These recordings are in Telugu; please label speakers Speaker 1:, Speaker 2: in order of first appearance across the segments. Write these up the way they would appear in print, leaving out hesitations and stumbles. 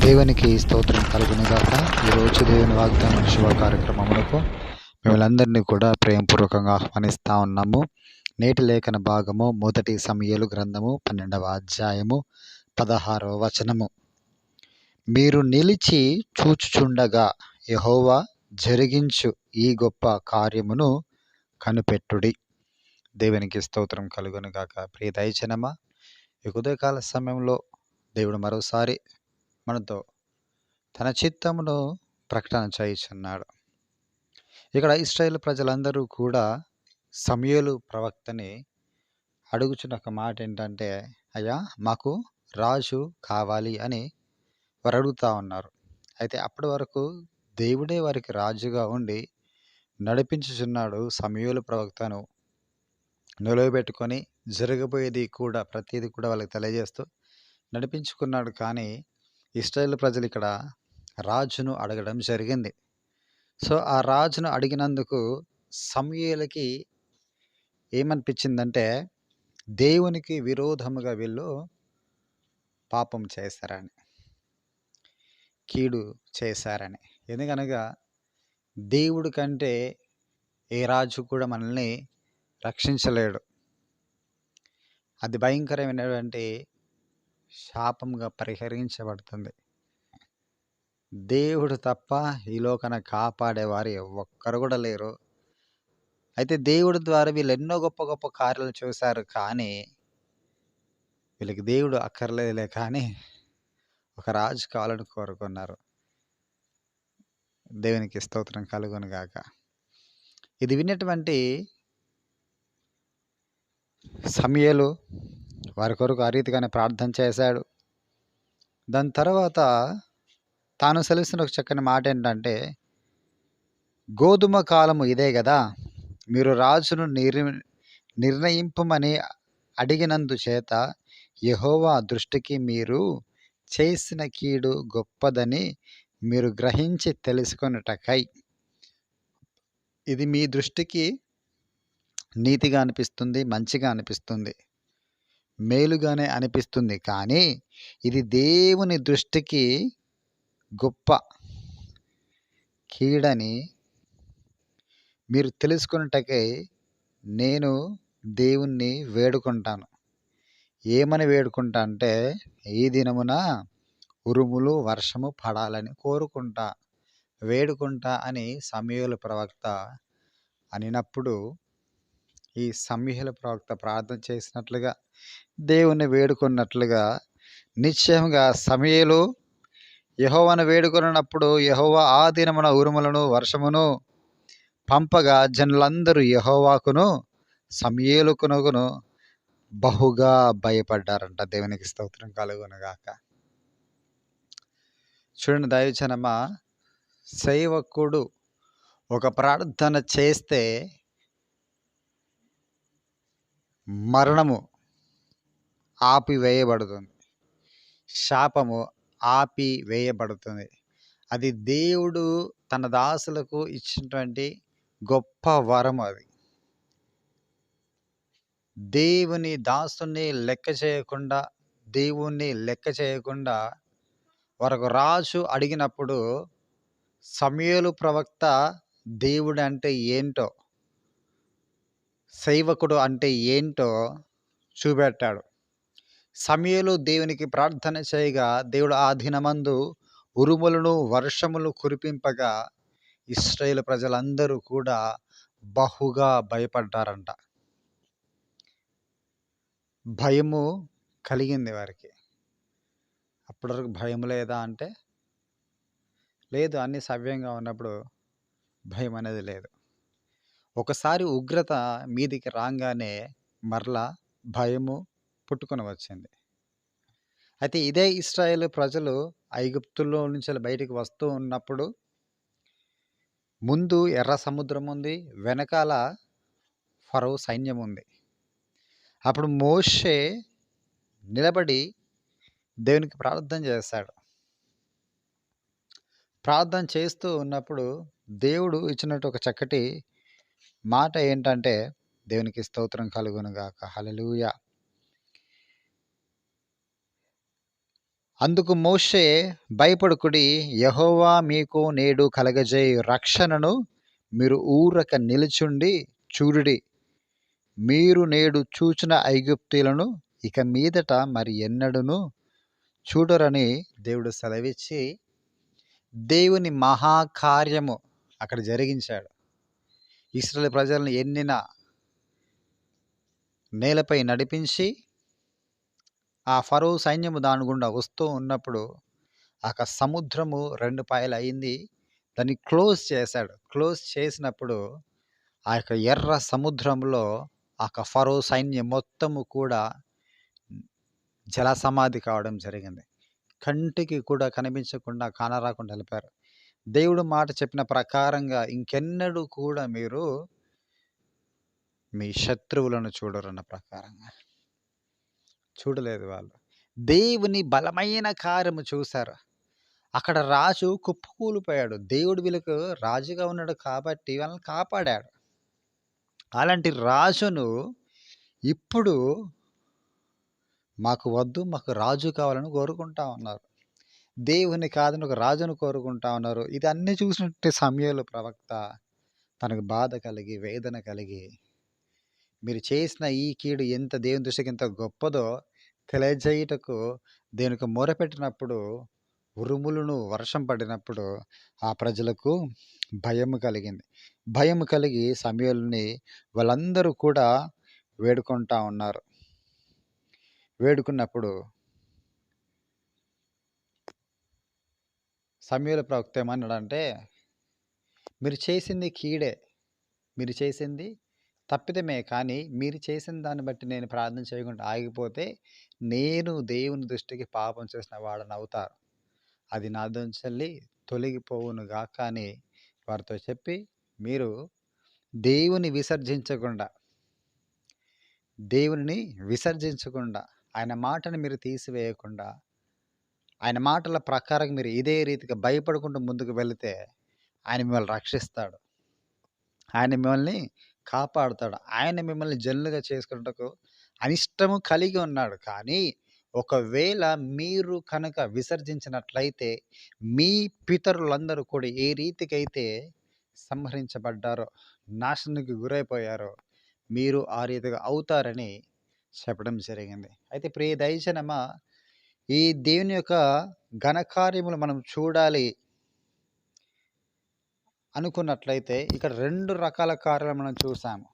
Speaker 1: దేవునికి స్తోత్రం కలుగునుగాక. ఈరోజు దేవుని వాగ్దానం శుభ కార్యక్రమములకు మిమ్మల్ని కూడా ప్రేమపూర్వకంగా ఆహ్వానిస్తూ ఉన్నాము. నేటి లేఖన భాగము మొదటి సమూయేలు గ్రంథము 12వ అధ్యాయము 16వ వచనము. మీరు నిలిచి చూచుచుండగా యెహోవా జరిగించు ఈ గొప్ప కార్యమును కనిపెట్టుడి. దేవునికి స్తోత్రం కలుగునుగాక. ప్రియ దైవజనమా, ఈ ఉదయకాల సమయంలో దేవుడు మరోసారి మనతో తన చిత్తమును ప్రకటన చేయుచున్నాడు. ఇక్కడ ఇశ్రాయేలు ప్రజలందరూ కూడా సమూయేలు ప్రవక్తని అడుగుచున్న ఒక మాట ఏంటంటే, అయ్యా మాకు రాజు కావాలి అని వారు అడుగుతూ ఉన్నారు. అయితే అప్పటి వరకు దేవుడే వారికి రాజుగా ఉండి నడిపించుచున్నాడు. సమూయేలు ప్రవక్తను నిలవబెట్టుకొని జరగబోయేది కూడా ప్రతిదీ కూడా వాళ్ళకి తెలియజేస్తూ నడిపించుకున్నాడు. కానీ ఇశ్రాయేలు ప్రజలు ఇక్కడ రాజును అడగడం జరిగింది. సో ఆ రాజును అడిగినందుకు సమూయేలుకి ఏమనిపించిందంటే, దేవునికి విరోధముగా వీళ్ళు పాపం చేశారని, కీడు చేశారని. ఎందుకనగా దేవుడి కంటే ఏ రాజు కూడా మనల్ని రక్షించలేడు. అది భయంకరమైనటువంటి శాపంగా పరిహరించబడుతుంది. దేవుడు తప్ప ఈ లోకన కాపాడేవారు ఒక్కరు కూడా లేరు. అయితే దేవుడి ద్వారా వీళ్ళు ఎన్నో గొప్ప గొప్ప కార్యాలు చూశారు. కానీ వీళ్ళకి దేవుడు అక్కర్లేదులే, కానీ ఒక రాజు కావాలని కోరుకున్నారు. దేవునికి స్తోత్రం కలుగును గాక. ఇది విన్నటువంటి సమూయేలు వారి కొరకు ఆ రీతిగానే ప్రార్థన చేశాడు. దాని తర్వాత తాను సెలవిస్తున్న ఒక చక్కని మాట ఏంటంటే, గోధుమ కాలము ఇదే కదా, మీరు రాజును నిర్ణయింపమని అడిగినందు చేత యెహోవా దృష్టికి మీరు చేసిన కీడు గొప్పదని మీరు గ్రహించి తెలుసుకొనుటకై ఇది మీ దృష్టికి నీతిగా అనిపిస్తుంది, మంచిగా అనిపిస్తుంది, మేలుగానే అనిపిస్తుంది. కానీ ఇది దేవుని దృష్టికి గొప్ప కీడని మీరు తెలుసుకున్నటకై నేను దేవుణ్ణి వేడుకుంటాను. ఏమని వేడుకుంటా అంటే, ఈ దినమున ఉరుములు వర్షము పడాలని కోరుకుంటా, వేడుకుంటా అని సమూయేలు ప్రవక్త అనినప్పుడు, ఈ సమూయేలు ప్రవక్త ప్రార్థన చేసినట్లుగా దేవుణ్ణి వేడుకున్నట్లుగా నిశ్చయంగా సమూయేలు యెహోవాను వేడుకొనున్నప్పుడు యెహోవా ఆ దినమున ఉరుములను వర్షమును పంపగా జనులందరూ యెహోవాకును సమూయేలుకును బహుగా భయపడ్డారంట. దేవునికి స్తోత్రం కలుగునుగాక. చూడండి దైవజనమా, సేవకుడు ఒక ప్రార్థన చేస్తే మరణము ఆపివేయబడుతుంది, శాపము ఆపివేయబడుతుంది. అది దేవుడు తన దాసులకు ఇచ్చినటువంటి గొప్ప వరం. అది దేవుని దాసుని లెక్క చేయకుండా, దేవుణ్ణి లెక్క చేయకుండా వరకు రాజు అడిగినప్పుడు సమూయేలు ప్రవక్త దేవుడు అంటే ఏంటో, సేవకుడు అంటే ఏంటో చూపెట్టాడు. సమూయేలు దేవునికి ప్రార్థన చేయగా దేవుడు ఆ దినమందు ఉరుములను వర్షములు కురిపింపగా ఇశ్రాయేలు ప్రజలందరూ కూడా బహుగా భయపడ్డారంట. భయము కలిగింది వారికి. అప్పటి వరకు భయం లేదా అంటే లేదు, అన్ని సవ్యంగా ఉన్నప్పుడు భయం అనేది లేదు. ఒకసారి ఉగ్రత మీదికి రాగానే మరలా భయము పుట్టుకొని వచ్చింది. అయితే ఇదే ఇశ్రాయేలు ప్రజలు ఐగుప్తులో నుంచి బయటికి వస్తూ ఉన్నప్పుడు ముందు ఎర్ర సముద్రం ఉంది, వెనకాల ఫరో సైన్యం ఉంది. అప్పుడు మోషే నిలబడి దేవునికి ప్రార్థన చేశాడు. ప్రార్థన చేస్తూ ఉన్నప్పుడు దేవుడు ఇచ్చినట్టు ఒక చక్కటి మాట ఏంటంటే, దేవునికి స్తోత్రం కలుగునుగాక. హల్లెలూయా. అందుకు మోషే, భయపడకుడి, యెహోవా మీకు నేడు కలగజేయు రక్షణను మీరు ఊరక నిలుచుండి చూడుడి. మీరు నేడు చూచిన ఐగుప్తీయులను ఇక మీదట మరి ఎన్నడూను చూడరని దేవుడు సెలవిచ్చి, దేవుని మహాకార్యము అక్కడ జరిగించాడు. ఇశ్రాయేలు ప్రజలను ఎన్నిన నేలపై నడిపించి, ఆ ఫరో సైన్యము దాని గుండా వస్తూ ఉన్నప్పుడు సముద్రము 2 పాయలయింది. దాన్ని క్లోజ్ చేశాడు. క్లోజ్ చేసినప్పుడు ఆ యొక్క ఎర్ర సముద్రంలో ఫరో సైన్యం మొత్తము కూడా జలసమాధి కావడం జరిగింది. కంటికి కూడా కనిపించకుండా, కానరాకుండా వెళ్ళిపోయారు. దేవుడు మాట చెప్పిన ప్రకారంగా ఇంకెన్నడూ కూడా మీరు మీ శత్రువులను చూడరన్న ప్రకారంగా చూడలేదు వాళ్ళు. దేవుని బలమైన కార్యము చూశారు. అక్కడ రాజు కుప్పకూలిపోయాడు. దేవుడు వీళ్ళకు రాజుగా ఉన్నాడు కాబట్టి వాళ్ళని కాపాడాడు. అలాంటి రాజును ఇప్పుడు మాకు వద్దు, మాకు రాజు కావాలని కోరుకుంటా ఉన్నారు. దేవుని కాదని ఒక రాజును కోరుకుంటా ఉన్నారు. ఇది అన్నీ చూసినట్టే సమూయేలు ప్రవక్త తనకు బాధ కలిగి, వేదన కలిగి, మీరు చేసిన ఈ కీడు ఎంత దేవుని దృష్టికి ఎంత గొప్పదో తెలియజేయుటకు దేవునికి మొరపెట్టినప్పుడు, ఉరుములను వర్షం పడినప్పుడు ఆ ప్రజలకు భయము కలిగింది. భయం కలిగి సమూయేలుని వాళ్ళందరూ కూడా వేడుకుంటా ఉన్నారు. వేడుకున్నప్పుడు సమూయేలు ప్రవక్త ఏమన్నాడంటే, మీరు చేసింది కీడే, మీరు చేసింది తప్పిదమే, కానీ మీరు చేసిన దాన్ని బట్టి నేను ప్రార్థన చేయకుండా ఆగిపోతే నేను దేవుని దృష్టికి పాపం చేసిన వాడనవుతాను. అది నా దొంచెల్లి తొలగిపోవును గాక అని వారితో చెప్పి, మీరు దేవుని విసర్జించకుండా, దేవునిని విసర్జించకుండా, ఆయన మాటను మీరు తీసివేయకుండా, ఆయన మాటల ప్రకారం మీరు ఇదే రీతిగా భయపడకుండా ముందుకు వెళితే ఆయన మిమ్మల్ని రక్షిస్తాడు. ఆయన మిమ్మల్ని కాపాడుతాడు. ఆయన మిమ్మల్ని జనులుగా చేసుకున్నటకు అనిష్టము కలిగి ఉన్నాడు. కానీ ఒకవేళ మీరు కనుక విసర్జించినట్లయితే మీ పితరులందరూ కూడా ఏ రీతికైతే సంహరించబడ్డారో, నాశనానికి గురైపోయారో, మీరు ఆ రీతిగా అవుతారని చెప్పడం జరిగింది. అయితే ప్రియ దైవజనమా, ఈ దేవుని యొక్క ఘనకార్యములు మనం చూడాలి అనుకున్నట్లయితే ఇక్కడ 2 రకాల కార్యాలు మనం చూసాము.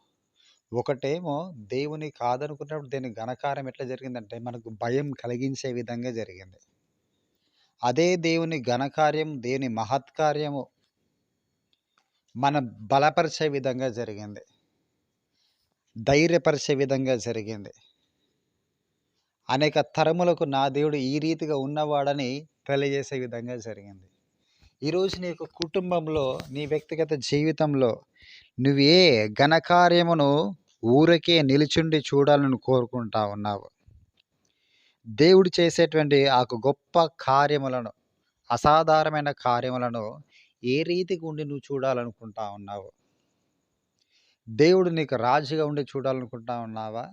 Speaker 1: ఒకటేమో దేవుని కాదనుకున్నప్పుడు దేని ఘనకార్యం ఎట్లా జరిగిందంటే మనకు భయం కలిగించే విధంగా జరిగింది. అదే దేవుని ఘనకార్యం, దేవుని మహత్కార్యము మన బలపరిచే విధంగా జరిగింది. ధైర్యపరిచే విధంగా జరిగింది. అనేక తరములకు నా దేవుడు ఈ రీతిగా ఉన్నవాడని తెలియజేసే విధంగా జరిగింది. ఈరోజు నీ యొక్క కుటుంబంలో, నీ వ్యక్తిగత జీవితంలో నువ్వు ఏ ఘనకార్యమును ఊరకే నిలుచుండి చూడాలని కోరుకుంటా ఉన్నావు? దేవుడు చేసేటువంటి గొప్ప కార్యములను, అసాధారణమైన కార్యములను ఏ రీతిగా ఉండి నువ్వు చూడాలనుకుంటా ఉన్నావు? దేవుడు నీకు రాజుగా ఉండి చూడాలనుకుంటా ఉన్నావా?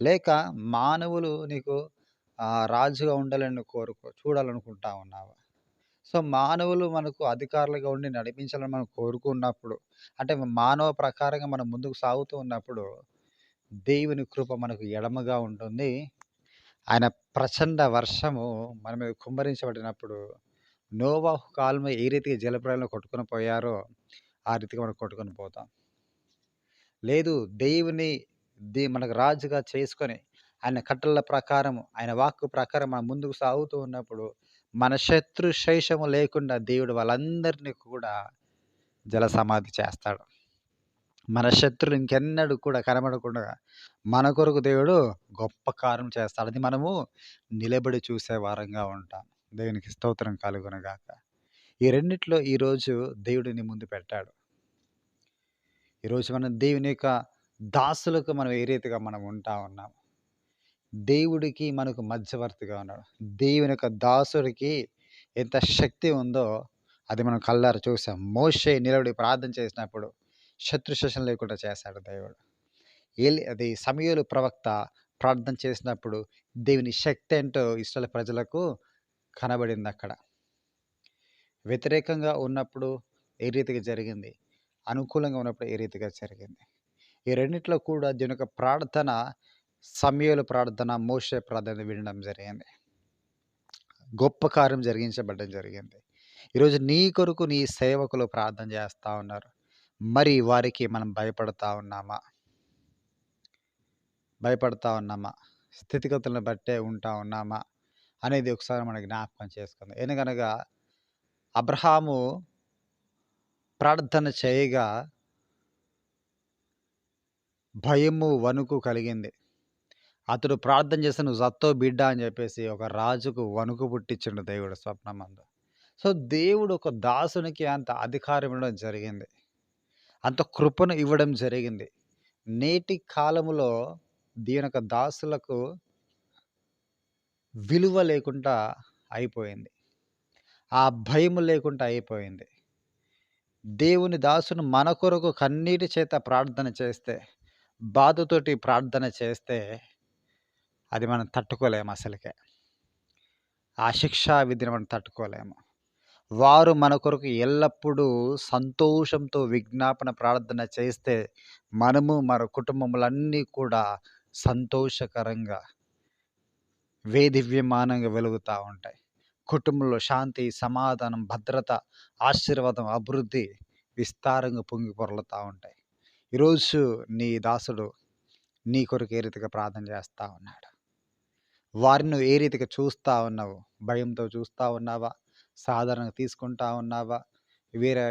Speaker 1: లేక మానవులు నీకు రాజుగా ఉండాలని చూడాలనుకుంటా ఉన్నావా? సో, మానవులు మనకు అధికారులుగా ఉండి నడిపించాలని మనం కోరుకున్నప్పుడు, అంటే మానవ ప్రకారంగా మనం ముందుకు సాగుతూ ఉన్నప్పుడు, దేవుని కృప మనకు ఎడమగా ఉంటుంది. ఆయన ప్రచండ వర్షము మన మీద కుమ్మరించబడినప్పుడు, నోవాహు కాలంలో ఏ రీతిగా జలప్రళయంలో కొట్టుకొని పోయారో, ఆ రీతిగా మనం కొట్టుకొని పోతాం. లేదు, దేవుని మనకు రాజుగా చేసుకొని, ఆయన కట్టడల ప్రకారం, ఆయన వాక్కు ప్రకారం మనం ముందుకు సాగుతూ ఉన్నప్పుడు, మన శత్రు శేషము లేకుండా దేవుడు వాళ్ళందరినీ కూడా జలసమాధి చేస్తాడు. మన శత్రులు ఇంకెన్నడూ కూడా కనబడకుండా మన కొరకు దేవుడు గొప్ప కార్యం చేస్తాడు. అది మనము నిలబడి చూసే వారంగా ఉంటాం. దేవునికి స్తోత్రం కలుగునుగాక. ఈ రెండిట్లో ఈరోజు దేవుడు నీ ముందు పెట్టాడు. ఈరోజు మనం దేవుని యొక్క దాసులకు మనం ఏ రీతిగా మనం ఉంటా ఉన్నాం. దేవుడికి మనకు మధ్యవర్తిగా ఉన్నాడు. దేవుని యొక్క దాసుడికి ఎంత శక్తి ఉందో అది మనం కళ్ళారా చూసాం. మోషే నిలబడి ప్రార్థన చేసినప్పుడు శత్రు శేషం లేకుండా చేశాడు దేవుడు. అది సమూయేలు ప్రవక్త ప్రార్థన చేసినప్పుడు దేవుని శక్తి ఏంటో ఇశ్రాయేలు ప్రజలకు కనబడింది అక్కడ. వ్యతిరేకంగా ఉన్నప్పుడు ఏ రీతిగా జరిగింది, అనుకూలంగా ఉన్నప్పుడు ఏ రీతిగా జరిగింది. ఈ రెండిట్లో కూడా దీని యొక్క ప్రార్థన, సమూయేలు ప్రార్థన, మోషే ప్రార్థన వినడం జరిగింది. గొప్ప కార్యం జరిగించబడడం జరిగింది. ఈరోజు నీ కొరకు నీ సేవకులు ప్రార్థన చేస్తా ఉన్నారు. మరి వారికి మనం భయపడతా ఉన్నామా? భయపడతా ఉన్నామా? స్థితిగతులను బట్టే ఉంటా ఉన్నామా? అనేది ఒకసారి మనం జ్ఞాపకం చేసుకుందాం. ఎందుకనగా అబ్రహాము ప్రార్థన చేయగా భయము, వణుకు కలిగింది. అతడు ప్రార్థన చేస్తే నువ్వు సత్తవు బిడ్డ అని చెప్పేసి ఒక రాజుకు వణుకు పుట్టించిండు దేవుడు స్వప్నమందు. సో, దేవుడు ఒక దాసునికి అంత అధికారం ఇవ్వడం జరిగింది. అంత కృపను ఇవ్వడం జరిగింది. నేటి కాలములో దీని యొక్క దాసులకు విలువ లేకుండా అయిపోయింది. ఆ భయము లేకుండా అయిపోయింది. దేవుని దాసును మన కొరకు కన్నీటి చేత ప్రార్థన చేస్తే, బాధతోటి ప్రార్థన చేస్తే అది మనం తట్టుకోలేము అసలుకే. ఆ శిక్షా విధిని మనం తట్టుకోలేము. వారు మన కొరకు ఎల్లప్పుడూ సంతోషంతో విజ్ఞాపన ప్రార్థన చేస్తే, మనము మన కుటుంబములన్నీ కూడా సంతోషకరంగా, వేదివ్యమానంగా వెలుగుతా ఉంటాయి. కుటుంబంలో శాంతి, సమాధానం, భద్రత, ఆశీర్వాదం, అభివృద్ధి విస్తారంగా పొంగి పొరలుతా ఉంటాయి. ఈరోజు నీ దాసుడు నీ కొరకు ఏ రీతిగా ప్రార్థన చేస్తా ఉన్నాడు? వారిని నువ్వు ఏ రీతిగా చూస్తా ఉన్నావు? భయంతో చూస్తా ఉన్నావా? సాధారణంగా తీసుకుంటా ఉన్నావా? వేరే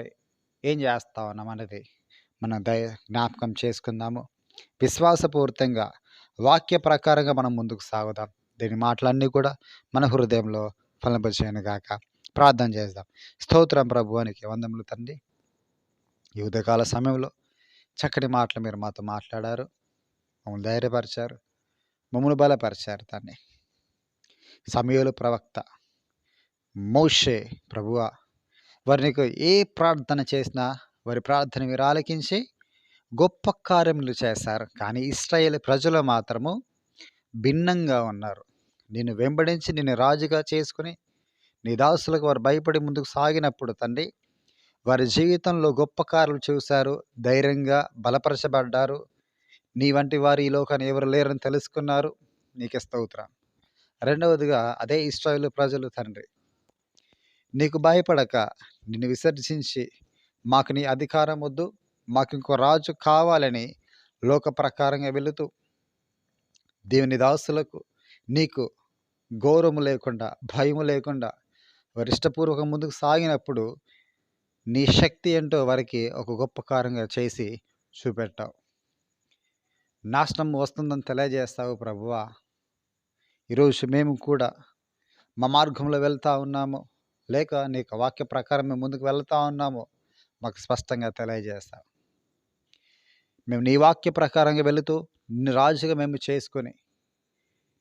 Speaker 1: ఏం చేస్తా ఉన్నాం అనేది మనం జ్ఞాపకం చేసుకుందాము. విశ్వాసపూరితంగా వాక్య ప్రకారంగా మనం ముందుకు సాగుదాం. దీని మాటలన్నీ కూడా మన హృదయంలో ఫలింపజేయను గాక. ప్రార్థన చేద్దాం. స్తోత్రం ప్రభువానికి వందములు తండ్రి. ఈ ఉదయకాల సమయంలో చక్కటి మాటలు మీరు మాతో మాట్లాడారు, మమ్మల్ని ధైర్యపరిచారు, మమ్మల్ని బలపరిచారు తండ్రి. సమూయేలు ప్రవక్త, మోషే ప్రభువా, వారు నీకు ఏ ప్రార్థన చేసినా వారి ప్రార్థన మీరు ఆలకించి గొప్ప కార్యములు చేశారు. కానీ ఇశ్రాయేలు ప్రజలు మాత్రము భిన్నంగా ఉన్నారు. నిన్ను వెంబడించి నిన్ను రాజుగా చేసుకుని నీ దాసులకు వారు భయపడి ముందుకు సాగినప్పుడు తండ్రి, వారి జీవితంలో గొప్ప కార్యాలు చూశారు, ధైర్యంగా బలపరచబడ్డారు. నీ వంటి వారు ఈ లోకాన్ని ఎవరు లేరని తెలుసుకున్నారు. నీకే స్తోత్రం. రెండవదిగా అదే ఇశ్రాయేలు ప్రజలు తండ్రి, నీకు భయపడక నిన్ను విసర్జించి మాకు నీ అధికారం వద్దు, మాకు ఇంకో రాజు కావాలని లోక ప్రకారంగా వెళుతూ దేవుని దాసులకు నీకు గౌరవము లేకుండా, భయము లేకుండా వారి ఇష్టపూర్వకం ముందుకు సాగినప్పుడు నీ శక్తి ఏంటో వారికి ఒక గొప్ప కార్యంగా చేసి చూపెట్టావు. నాశనం వస్తుందని తెలియజేస్తావు ప్రభువా. ఈరోజు మేము కూడా మా మార్గంలో వెళ్తూ ఉన్నాము, లేక నీకు వాక్య ప్రకారం మేము ముందుకు వెళ్తూ ఉన్నాము, మాకు స్పష్టంగా తెలియజేస్తావు. మేము నీ వాక్య ప్రకారంగా వెళుతూ నిన్ను రాజుగా మేము చేసుకొని,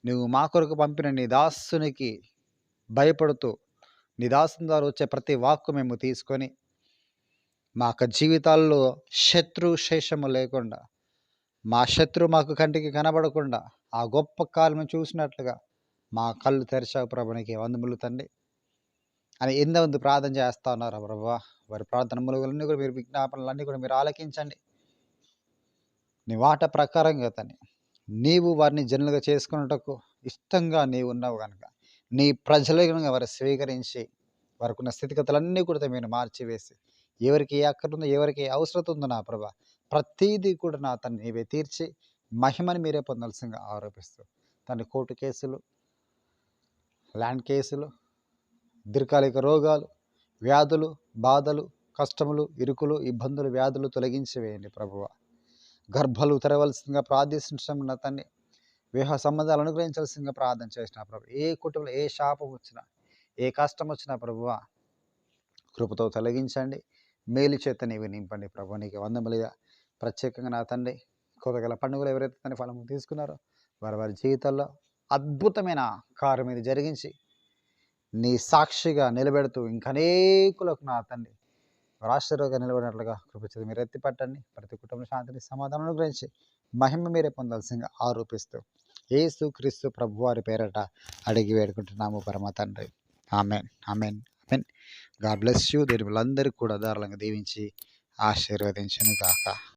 Speaker 1: నువ్వు మా కొరకు పంపిన నీ దాసునికి భయపడుతూ, నీ దాసుని ద్వారా వచ్చే ప్రతి వాక్కు మేము తీసుకొని మా యొక్క జీవితాల్లో శత్రు శేషము లేకుండా, మా శత్రు మాకు కంటికి కనబడకుండా ఆ గొప్ప కార్యం చూసినట్లుగా మా కళ్ళు తెరిచావు ప్రభునికి వందములు తండ్రి అని ఎంతమంది ప్రార్థన చేస్తా ఉన్నారు ప్రభువా. వారి ప్రార్థన మూలములన్నీ కూడా మీరు, విజ్ఞాపనలన్నీ కూడా మీరు ఆలకించండి. నీ వాట ప్రకారంగా తండ్రి నీవు వారిని జనులుగా చేసుకున్నటకు ఇష్టంగా నీవు ఉన్నావు కనుక నీ ప్రజలుగా వారు స్వీకరించి వారికి ఉన్న స్థితిగతులన్నీ కూడా మీరు మార్చివేసి, ఎవరికి ఏ అక్కర ఉందో, ఎవరికి ఏ అవసరం ఉందో నా ప్రభా, ప్రతీదీ కూడా నా తండ్రి నీవే తీర్చి మహిమని మీరే పొందాల్సిందిగా ఆరోపిస్తూ తండ్రి, కోర్టు కేసులు, ల్యాండ్ కేసులు, దీర్ఘకాలిక రోగాలు, వ్యాధులు, బాధలు, కష్టములు, ఇరుకులు, ఇబ్బందులు, వ్యాధులు తొలగించి వేయండి ప్రభువ. గర్భాలు తెరవలసిందిగా ప్రార్థించడం నా తండ్రి, వివాహ సంబంధాలు అనుగ్రహించాల్సిందిగా ప్రార్థన చేసిన ప్రభు. ఏ కుటుంబంలో ఏ శాపం వచ్చినా, ఏ కష్టం వచ్చినా ప్రభువ కృపతో తొలగించండి, మేలు చేత నీవు నింపండి ప్రభు. నీకు వందములుగా ప్రత్యేకంగా నా తండ్రి, కొత్తగల పండుగలు ఎవరైతే తన ఫలము తీసుకున్నారో వారి వారి జీవితాల్లో అద్భుతమైన కార్యం ఇది జరిగించి నీ సాక్షిగా నిలబెడుతూ ఇంకనేకులకు నా తండ్రి ఆశీర్వాదంగా నిలబడినట్లుగా కృపచేత మీరు ఎత్తిపట్టండి. ప్రతి కుటుంబ శాంతిని, సమాధానం అనుగ్రహించి మహిమ మీరే పొందాల్సిందిగా ఆరోపిస్తూ యేసు క్రీస్తు ప్రభువారి పేరట అడిగి వేడుకుంటున్నాము పరమ తండ్రి. Amen. Amen. Amen. God bless you. దేవుడు వీళ్ళందరికీ కూడా ధారాళంగా దీవించి ఆశీర్వదించును గాక.